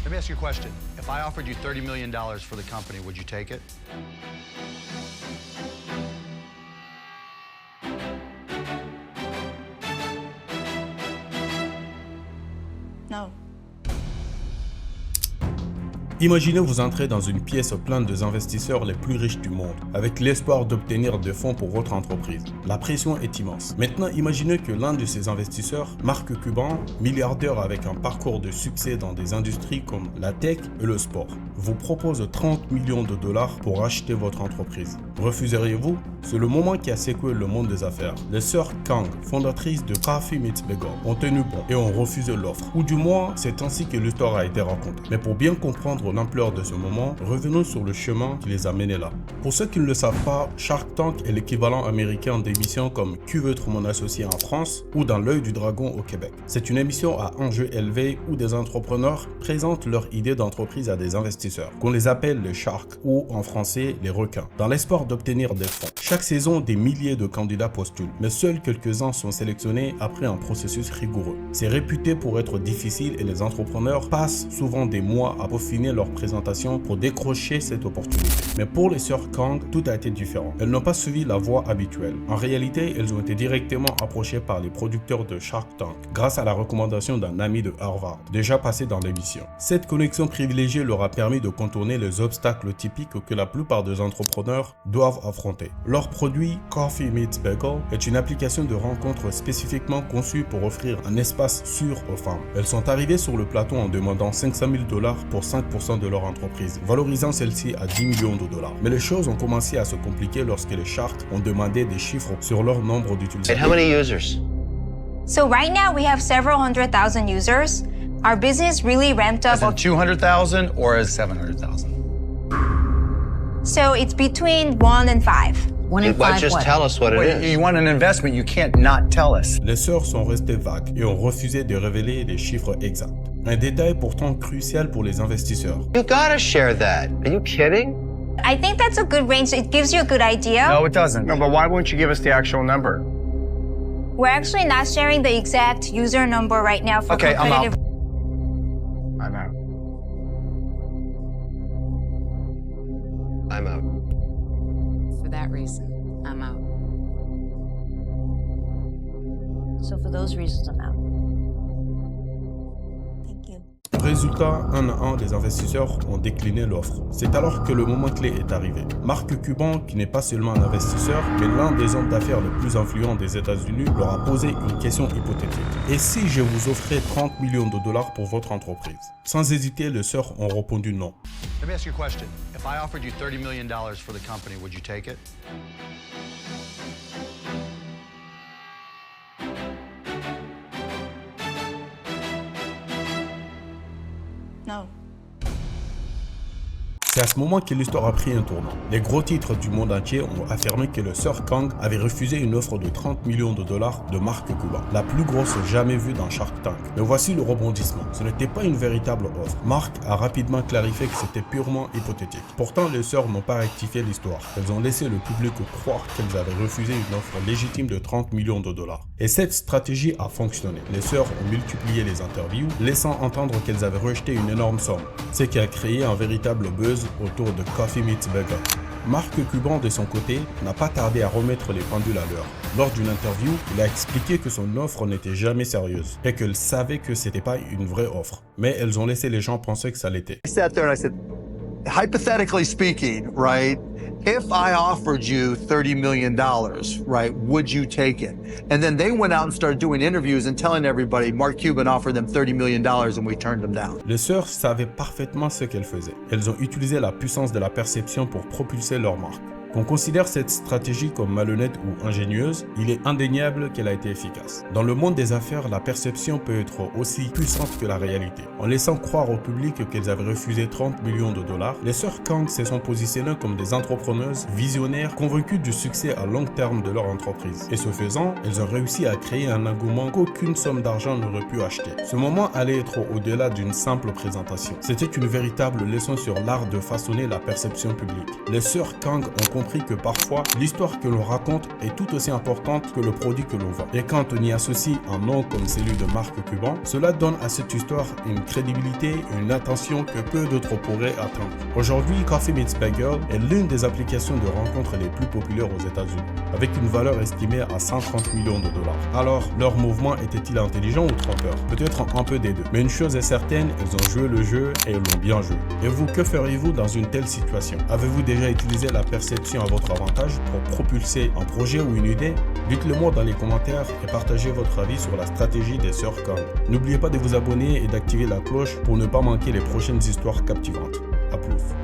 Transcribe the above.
Let me ask you a question. If I offered you $30 million for the company, would you take it? No. Imaginez vous entrez dans une pièce pleine des investisseurs les plus riches du monde, avec l'espoir d'obtenir des fonds pour votre entreprise. La pression est immense. Maintenant, imaginez que l'un de ces investisseurs, Mark Cuban, milliardaire avec un parcours de succès dans des industries comme la tech et le sport, vous propose 30 millions de dollars pour acheter votre entreprise. Refuseriez-vous? C'est le moment qui a secoué le monde des affaires. Les sœurs Kang, fondatrices de Coffee Meets Bagel, ont tenu bon et ont refusé l'offre. Ou du moins, c'est ainsi que l'histoire a été racontée. Mais pour bien comprendre l'ampleur de ce moment, revenons sur le chemin qui les a menés là. Pour ceux qui ne le savent pas, Shark Tank est l'équivalent américain d'émissions comme Qui veut être mon associé en France ou Dans l'œil du dragon au Québec. C'est une émission à enjeu élevé où des entrepreneurs présentent leur idée d'entreprise à des investisseurs, qu'on les appelle les sharks ou en français les requins, dans l'espoir d'obtenir des fonds. Chaque saison, des milliers de candidats postulent, mais seuls quelques-uns sont sélectionnés après un processus rigoureux. C'est réputé pour être difficile et les entrepreneurs passent souvent des mois à peaufiner leur présentation pour décrocher cette opportunité. Mais pour les sœurs Kang, tout a été différent. Elles n'ont pas suivi la voie habituelle. En réalité, elles ont été directement approchées par les producteurs de Shark Tank, grâce à la recommandation d'un ami de Harvard, déjà passé dans l'émission. Cette connexion privilégiée leur a permis de contourner les obstacles typiques que la plupart des entrepreneurs doivent affronter. Leur produit Coffee Meets Bagel est une application de rencontre spécifiquement conçue pour offrir un espace sûr aux femmes. Elles sont arrivées sur le plateau en demandant 500 000 $ pour 5% de leur entreprise, valorisant celle-ci à 10 millions de dollars. Mais les choses ont commencé à se compliquer lorsque les Sharks ont demandé des chiffres sur leur nombre d'utilisateurs. And how many users? So right now we have several 100,000 users. Our business really ramped up. As in 200,000 or as 700,000? So it's between 1 and 5. Why just tell us what it Wait, is? you want an investment, you can't not tell us. Les sœurs sont restées vagues et ont refusé de révéler les chiffres exacts. Un détail pourtant crucial pour les investisseurs. You gotta share that. Are you kidding? I think that's a good range. It gives you a good idea. No, it doesn't. No, but why won't you give us the actual number? We're actually not sharing the exact user number right now for Okay, I'm out. competitive. I'm out. I'm out. For that reason, I'm out. So for those reasons, I'm out. Thank you. Résultat, un à un, les investisseurs ont décliné l'offre. C'est alors que le moment clé est arrivé. Mark Cuban, qui n'est pas seulement un investisseur, mais l'un des hommes d'affaires les plus influents des États-Unis, leur a posé une question hypothétique. Et si je vous offrais 30 millions de dollars pour votre entreprise? Sans hésiter, les sœurs ont répondu non. Let me ask you a question. If I offered you $30 million for the company, would you take it? No. C'est à ce moment que l'histoire a pris un tournant. Les gros titres du monde entier ont affirmé que le sœur Kang avait refusé une offre de 30 millions de dollars de Mark Cuban, la plus grosse jamais vue dans Shark Tank. Mais voici le rebondissement. Ce n'était pas une véritable offre. Mark a rapidement clarifié que c'était purement hypothétique. Pourtant, les sœurs n'ont pas rectifié l'histoire. Elles ont laissé le public croire qu'elles avaient refusé une offre légitime de 30 millions de dollars. Et cette stratégie a fonctionné. Les sœurs ont multiplié les interviews, laissant entendre qu'elles avaient rejeté une énorme somme, ce qui a créé un véritable buzz autour de Coffee Meets Bagel. Mark Cuban, de son côté, n'a pas tardé à remettre les pendules à l'heure. Lors d'une interview, il a expliqué que son offre n'était jamais sérieuse et qu'elle savait que c'était pas une vraie offre. Mais elles ont laissé les gens penser que ça l'était. I sat there and I said, hypothetically speaking, right, if I offered you $30 million, right, would you take it? And then they went out and started doing interviews and telling everybody Mark Cuban offered them $30 million and we turned them down. Les sœurs savaient parfaitement ce qu'elles faisaient. Elles ont utilisé la puissance de la perception pour propulser leur marque. Qu'on considère cette stratégie comme malhonnête ou ingénieuse, il est indéniable qu'elle a été efficace. Dans le monde des affaires, la perception peut être aussi puissante que la réalité. En laissant croire au public qu'elles avaient refusé 30 millions de dollars, les sœurs Kang se sont positionnées comme des entrepreneuses visionnaires convaincues du succès à long terme de leur entreprise. Et ce faisant, elles ont réussi à créer un engouement qu'aucune somme d'argent n'aurait pu acheter. Ce moment allait être au-delà d'une simple présentation. C'était une véritable leçon sur l'art de façonner la perception publique. Les sœurs Kang ont compris que parfois, l'histoire que l'on raconte est tout aussi importante que le produit que l'on vend. Et quand on y associe un nom comme celui de Mark Cuban, cela donne à cette histoire une crédibilité et une attention que peu d'autres pourraient attendre. Aujourd'hui, Coffee Meets Bagel est l'une des applications de rencontres les plus populaires aux États-Unis, avec une valeur estimée à 130 millions de dollars. Alors, leur mouvement était-il intelligent ou trompeur? Peut-être un peu des deux. Mais une chose est certaine, ils ont joué le jeu et ils l'ont bien joué. Et vous, que feriez-vous dans une telle situation? Avez-vous déjà utilisé la perception à votre avantage pour propulser un projet ou une idée? Dites-le moi dans les commentaires et partagez votre avis sur la stratégie des sœurs Cohn. N'oubliez pas de vous abonner et d'activer la cloche pour ne pas manquer les prochaines histoires captivantes. À plus.